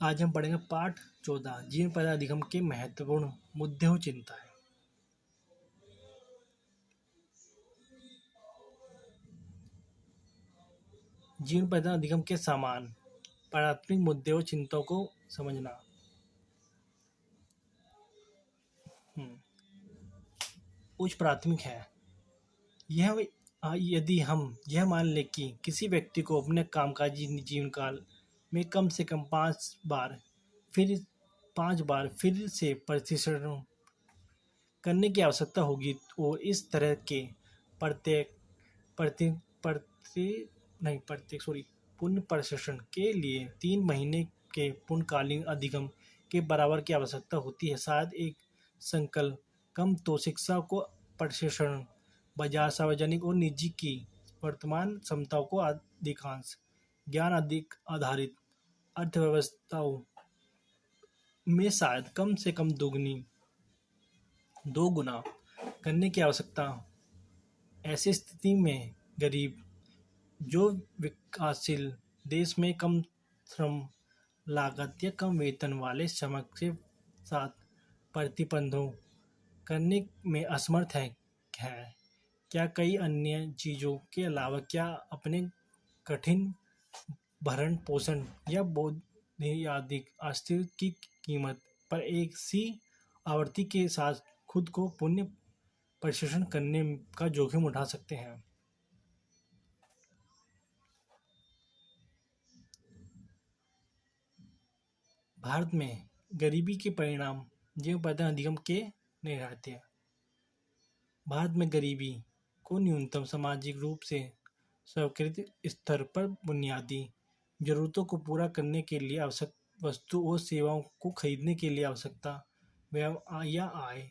आज हम पढ़ेंगे पाठ 14 जीवन पैदा अधिगम के महत्वपूर्ण मुद्दे और चिंताएं। जीवन पैदा अधिगम के समान प्राथमिक मुद्दे और चिंताओं को समझना। उच्च प्राथमिक है यह यदि हम यह मान लें कि किसी व्यक्ति को अपने कामकाजी जीवन काल में कम से कम 5 बार फिर से प्रशिक्षण करने की आवश्यकता होगी और इस तरह के प्रत्येक प्रति प्रति नहीं प्रत्येक सॉरी पुण्य प्रशिक्षण के लिए 3 महीने के पूर्णकालीन अधिगम के बराबर की आवश्यकता होती है। शायद एक संकल्प कम तो शिक्षा को प्रशिक्षण बाजार सार्वजनिक और निजी की वर्तमान क्षमताओं को अधिकांश ज्ञान अधिक आधारित अर्थव्यवस्थाओं में शायद कम से कम 2 गुना करने की आवश्यकता। ऐसी स्थिति में गरीब जो विकासशील देश में कम श्रम लागत या कम वेतन वाले श्रम के साथ प्रतिबंधों करने में असमर्थ है क्या कई अन्य चीज़ों के अलावा क्या अपने कठिन भरण पोषण या बुनियादिक अस्तित्व की कीमत पर एक सी आवृत्ति के साथ खुद को पुण्य प्रशिक्षण करने का जोखिम उठा सकते हैं। भारत में गरीबी के परिणाम जीवन पैदा अधिगम के नहीं रहते हैं। भारत में गरीबी को न्यूनतम सामाजिक रूप से स्वीकृत स्तर पर बुनियादी जरूरतों को पूरा करने के लिए आवश्यक वस्तु और सेवाओं को खरीदने के लिए आवश्यकता या आय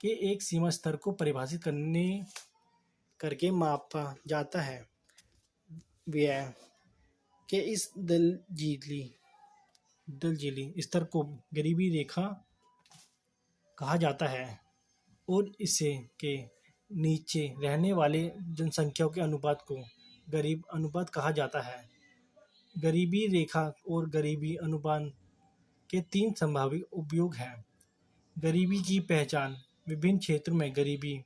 के एक सीमा स्तर को परिभाषित करके मापा जाता है। व्यय के इस दलजीली स्तर को गरीबी रेखा कहा जाता है और इसे के नीचे रहने वाले जनसंख्या के अनुपात को गरीब अनुपात कहा जाता है। गरीबी रेखा और गरीबी अनुपात के 3 संभावित उपयोग हैं। गरीबी की पहचान विभिन्न क्षेत्रों में गरीबी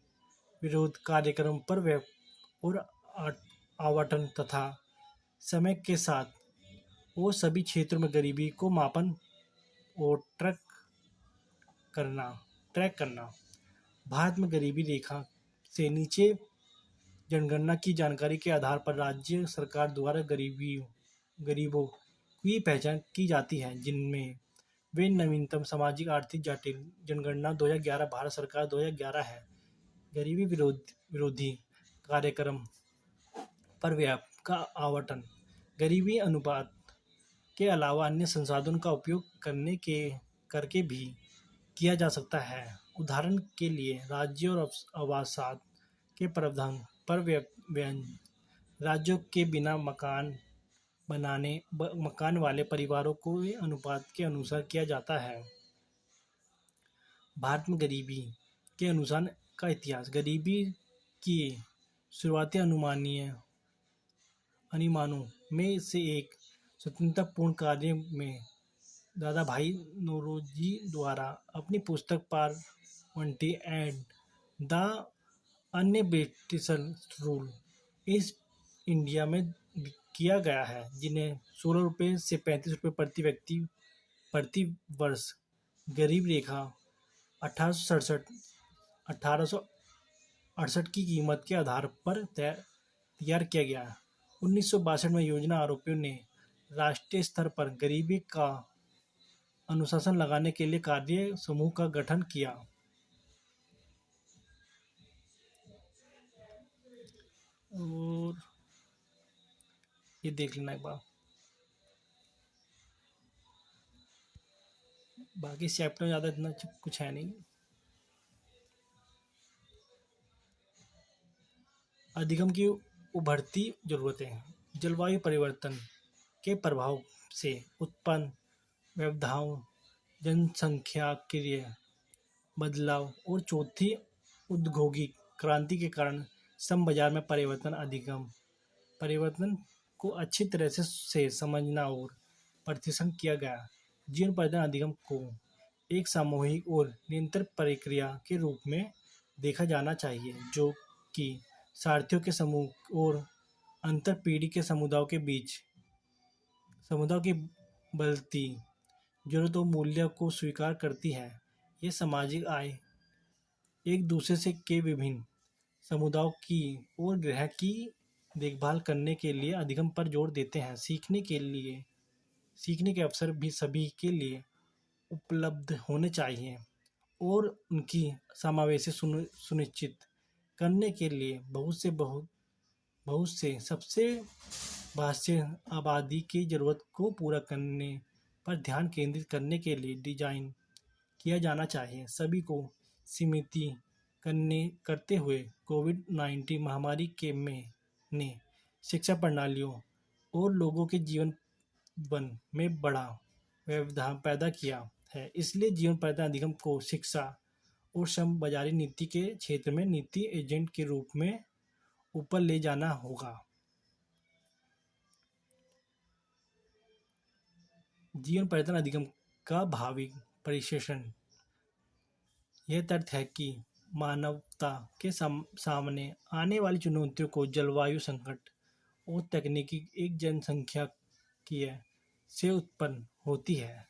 विरोध कार्यक्रम पर और आवंटन तथा समय के साथ और सभी क्षेत्रों में गरीबी को मापन और ट्रैक करना। भारत में गरीबी रेखा से नीचे जनगणना की जानकारी के आधार पर राज्य सरकार द्वारा गरीबों की पहचान की जाती है, जिनमें वे नवीनतम सामाजिक आर्थिक जटिल जनगणना 2011 भारत सरकार 2011 है। गरीबी विरोधी कार्यक्रम पर व्यय का आवंटन गरीबी अनुपात के अलावा अन्य संसाधनों का उपयोग करके भी किया जा सकता है। उदाहरण के लिए राज्य और आवासात के प्रावधान पर व्यय राज्यों के बिना मकान वाले परिवारों को अनुपात के अनुसार किया जाता है। भारत में गरीबी के अनुसार का इतिहास। गरीबी की शुरुआती अनुमानों में से एक स्वतंत्रतापूर्ण कार्य में दादा भाई नौरोजी द्वारा अपनी पुस्तक पॉवर्टी एंड द अनएबिटेबल रूरल ईस्ट इंडिया में किया गया है, जिन्हें 16 रुपये से 35 रुपये प्रति व्यक्ति प्रति वर्ष गरीब रेखा 1868 की कीमत के आधार पर तैयार किया गया। 1962 में योजना आरोपियों ने राष्ट्रीय स्तर पर गरीबी का अनुशासन लगाने के लिए कार्य समूह का गठन किया। और ये देख लेना एक बार। बाकी चैप्टर में ज़्यादा इतना कुछ है नहीं। अधिगम की उभरती जरूरतें। जलवायु परिवर्तन के प्रभाव से उत्पन्न व्यवधाओं, जनसंख्याकीय बदलाव और चौथी औद्योगिक क्रांति के कारण श्रम बाजार में परिवर्तन को अच्छी तरह से समझना और प्रशिक्षण किया गया। जीवन पर्यटन अधिगम को एक सामूहिक और निरंतर प्रक्रिया के रूप में देखा जाना चाहिए, जो कि सारथियों के समूह और अंतर पीढ़ी के समुदायों की बदलती जरूरतों मूल्य को स्वीकार करती है। ये सामाजिक आय एक दूसरे से के विभिन्न समुदायों की और ग्रह की देखभाल करने के लिए अधिगम पर जोर देते हैं। सीखने के अवसर भी सभी के लिए उपलब्ध होने चाहिए और उनकी समावेशी सुनिश्चित करने के लिए बहुत से सबसे भाषा आबादी की जरूरत को पूरा करने पर ध्यान केंद्रित करने के लिए डिजाइन किया जाना चाहिए। सभी को सीमित करते हुए कोविड-19 महामारी के में ने शिक्षा प्रणालियों और लोगों के जीवन वन में बड़ा व्यवधान पैदा किया है। इसलिए जीवन पर्यटन अधिगम को शिक्षा और श्रम बाजारी नीति के क्षेत्र में नीति एजेंट के रूप में ऊपर ले जाना होगा। जीवन पर्यटन अधिगम का भावी परिश्लेषण यह तथ्य है कि मानवता के सामने आने वाली चुनौतियों को जलवायु संकट और तकनीकी एक जनसंख्यिकीय से उत्पन्न होती है।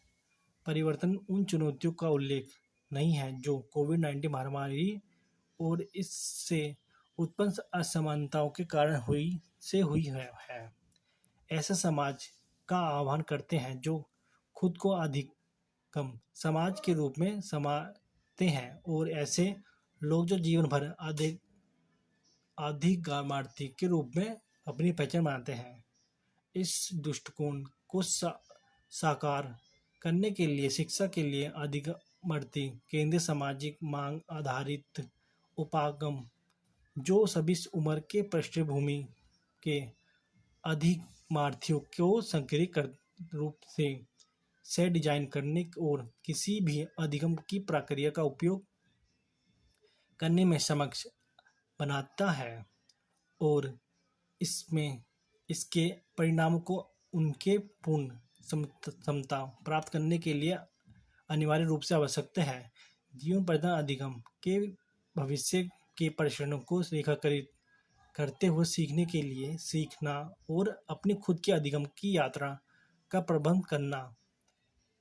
परिवर्तन उन चुनौतियों का उल्लेख नहीं है जो कोविड-19 महामारी और इससे उत्पन्न असमानताओं के कारण हुई है। ऐसे समाज का आह्वान करते हैं जो खुद को अधिकतम समाज के रूप में समझते हैं और ऐसे लोग जो जीवन भर अधिगमार्थी के रूप में अपनी पहचान बनाते हैं। इस दृष्टिकोण को साकार करने के लिए शिक्षा के लिए अधिगमार्थी केंद्रीय सामाजिक मांग आधारित उपागम जो सभी उम्र के पृष्ठभूमि के अधिगमार्थियों को संकरित रूप से डिजाइन करने और किसी भी अधिगम की प्रक्रिया का उपयोग करने में सक्षम बनाता है और इसके परिणामों को उनके पूर्ण क्षमता प्राप्त करने के लिए अनिवार्य रूप से आवश्यकता है। जीवन पर्यटन अधिगम के भविष्य के परिश्रमों को रेखांकित करते हुए सीखने के लिए सीखना और अपनी खुद की अधिगम की यात्रा का प्रबंध करना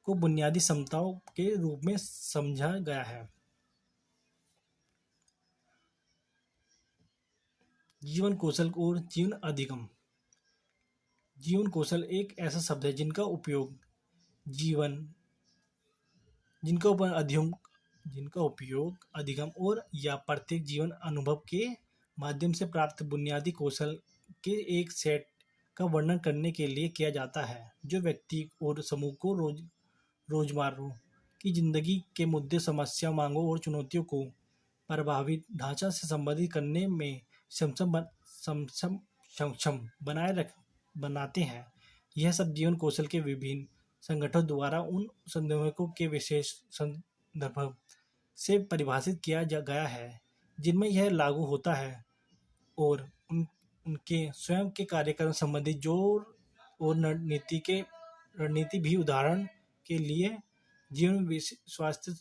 को बुनियादी क्षमताओं के रूप में समझा गया है। जीवन कौशल और जीवन अधिगम। जीवन कौशल एक ऐसा शब्द है जिनका उपयोग अधिगम और या प्रत्येक जीवन अनुभव के माध्यम से प्राप्त बुनियादी कौशल के एक सेट का वर्णन करने के लिए किया जाता है, जो व्यक्ति और समूह को रोजमर्रा की जिंदगी के मुद्दे, समस्या, मांगों और चुनौतियों को प्रभावी ढांचा से संबोधित करने में सक्षम बनाते हैं। यह सब जीवन कौशल के विभिन्न संगठनों द्वारा उन संदर्भों के विशेष संदर्भ से परिभाषित किया गया है जिनमें यह लागू होता है और उनके स्वयं के कार्यक्रम संबंधी जोर और रणनीति भी। उदाहरण के लिए जीवन स्वास्थ्य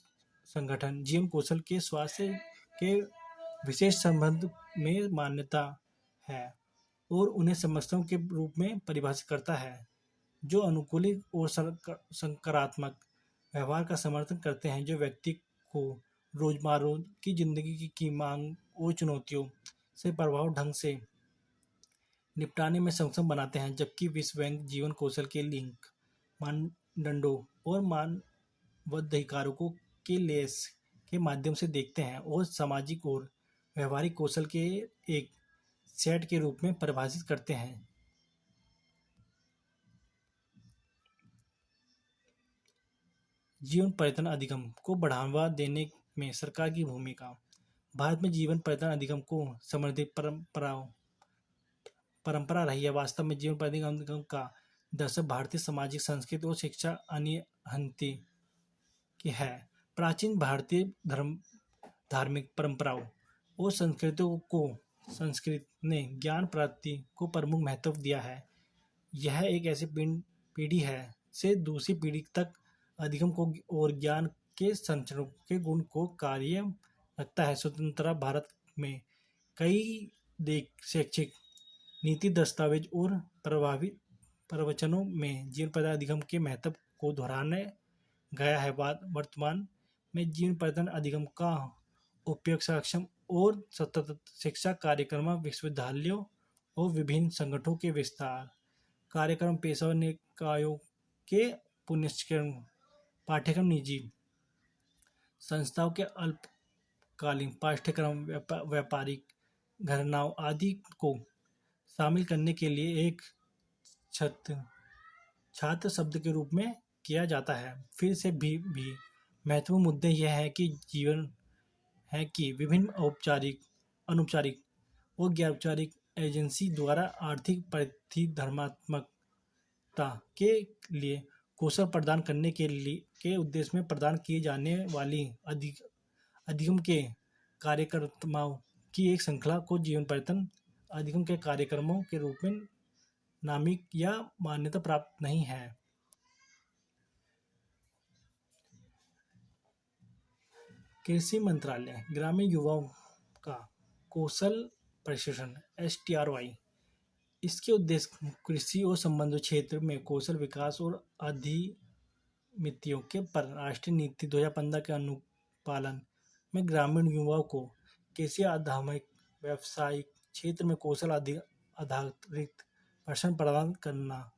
संगठन जीवन कौशल के स्वास्थ्य के विशेष संबंध में मान्यता है और उन्हें समस्याओं के रूप में परिभाषित करता है जो अनुकूलित और सकारात्मक व्यवहार का समर्थन करते हैं, जो व्यक्ति को रोजमर्रा की जिंदगी की मांग और चुनौतियों से प्रभावी ढंग से निपटाने में सक्षम बनाते हैं। जबकि विश्व बैंक जीवन कौशल के लिंक मानदंडों और मानवाधिकारों के लेंस के माध्यम से देखते हैं और सामाजिक और व्यवहारिक कौशल के एक सेट के रूप में परिभाषित करते हैं। जीवन पर्यटन अधिगम को बढ़ावा देने में सरकार की भूमिका। भारत में जीवन पर्यटन अधिगम को समृद्ध परंपरा रही है। वास्तव में जीवन पर्यटन अधिगम का दर्शन भारतीय सामाजिक संस्कृति और शिक्षा अनिहंती की है। प्राचीन भारतीय धार्मिक परंपराओं और संस्कृत ने ज्ञान प्राप्ति को प्रमुख महत्व दिया है। यह एक ऐसी पीढ़ी है से दूसरी पीढ़ी तक अधिगम को और ज्ञान के संचरण के गुण को कार्य रखता है। स्वतंत्र भारत में कई शैक्षिक नीति दस्तावेज और प्रभावी प्रवचनों में जीवन पर्यटन अधिगम के महत्व को दोहराने गया है। वर्तमान में जीवन पर्यटन अधिगम का उपयोग सक्षम और सतत शिक्षा कार्यक्रम, विश्वविद्यालयों और विभिन्न संगठनों के विस्तार कार्यक्रम, पेशेवर निकायों के पुनश्चरण पाठ्यक्रम, निजी संस्थाओं के अल्पकालीन पाठ्यक्रम, व्यापारिक गणनाओं आदि को शामिल करने के लिए एक छात्र छात्र शब्द के रूप में किया जाता है। फिर से भी महत्वपूर्ण मुद्दे यह है कि विभिन्न औपचारिक, अनौपचारिक और गैर औपचारिक एजेंसी द्वारा आर्थिक प्रतिधर्मात्मकता के लिए कौशल प्रदान करने के उद्देश्य में प्रदान किए जाने वाली अधिगम के कार्यक्रमों की एक श्रृंखला को जीवन पर्यटन अधिगम के कार्यक्रमों के रूप में नामित या मान्यता प्राप्त नहीं है। कृषि मंत्रालय ग्रामीण युवाओं का कौशल प्रशिक्षण STRY, इसके उद्देश्य कृषि और संबंधित क्षेत्र में कौशल विकास और अधिमितियों के पर राष्ट्रीय नीति 2015 के अनुपालन में ग्रामीण युवाओं को कृषि आधारित व्यावसायिक क्षेत्र में कौशल आधारित प्रशिक्षण प्रदान करना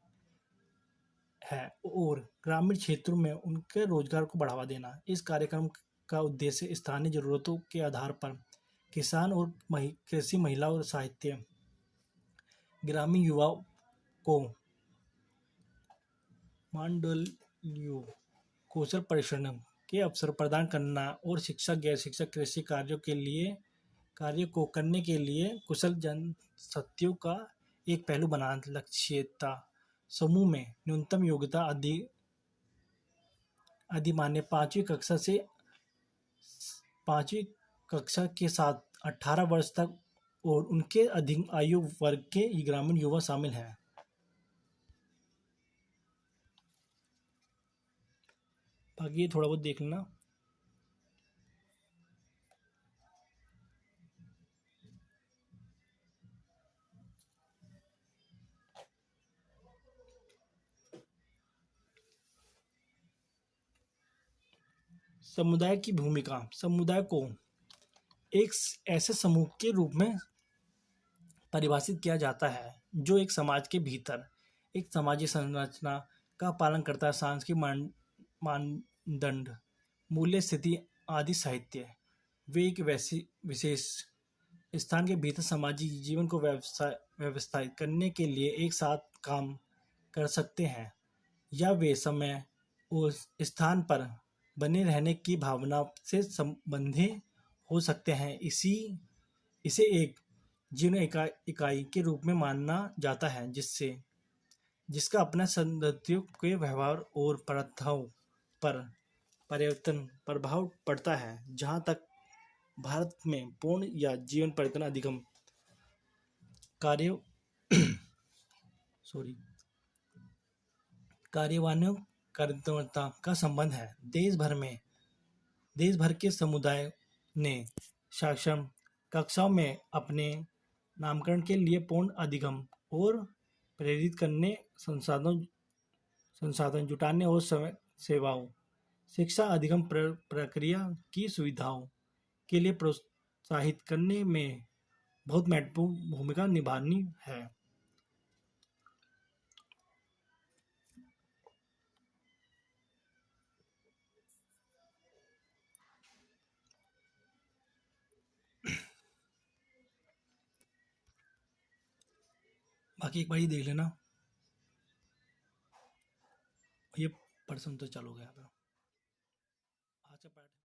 है और ग्रामीण क्षेत्रों में उनके रोजगार को बढ़ावा देना। इस कार्यक्रम का उद्देश्य स्थानीय जरूरतों के आधार पर किसान और कृषि महिला और साहित्य ग्रामीण युवाओं को मांडलियों कौशल प्रशिक्षण के अवसर प्रदान करना और शिक्षा गैर शिक्षा कृषि कार्य को करने के लिए कुशल जनशक्तियों का एक पहलू बनाना। लक्ष्यता समूह में न्यूनतम योग्यता अधिमान्य पांचवी कक्षा के साथ 18 वर्ष तक और उनके अधिक आयु वर्ग के ग्रामीण युवा शामिल हैं। बाकी ये थोड़ा बहुत देख लेना। समुदाय की भूमिका। समुदाय को एक ऐसे समूह के रूप में परिभाषित किया जाता है जो एक समाज के भीतर एक सामाजिक संरचना का पालन करता है। सांस्कृतिक मानदंड, मूल्य, स्थिति आदि साहित्य वे एक विशेष स्थान के भीतर सामाजिक जीवन को व्यवस्थित करने के लिए एक साथ काम कर सकते हैं या वे समय और स्थान पर बने रहने की भावना से संबंधित हो सकते हैं। इसे एक जीवन इकाई के रूप में माना जाता है जिसका अपना सदस्यों के व्यवहार और प्रथाओं पर परिवर्तन प्रभाव पड़ता है। जहाँ तक भारत में पूर्ण या जीवन पर्यटन अधिगम कार्यन्वयनकर्ता का संबंध है, देश भर के समुदाय ने साक्षर कक्षाओं में अपने नामकरण के लिए पूर्ण अधिगम और प्रेरित करने, संसाधन जुटाने और सेवाओं, शिक्षा अधिगम प्रक्रिया की सुविधाओं के लिए प्रोत्साहित करने में बहुत महत्वपूर्ण भूमिका निभानी है। बाकी एक बार ही देख लेना। ये पर्सन तो चालू हो गया था।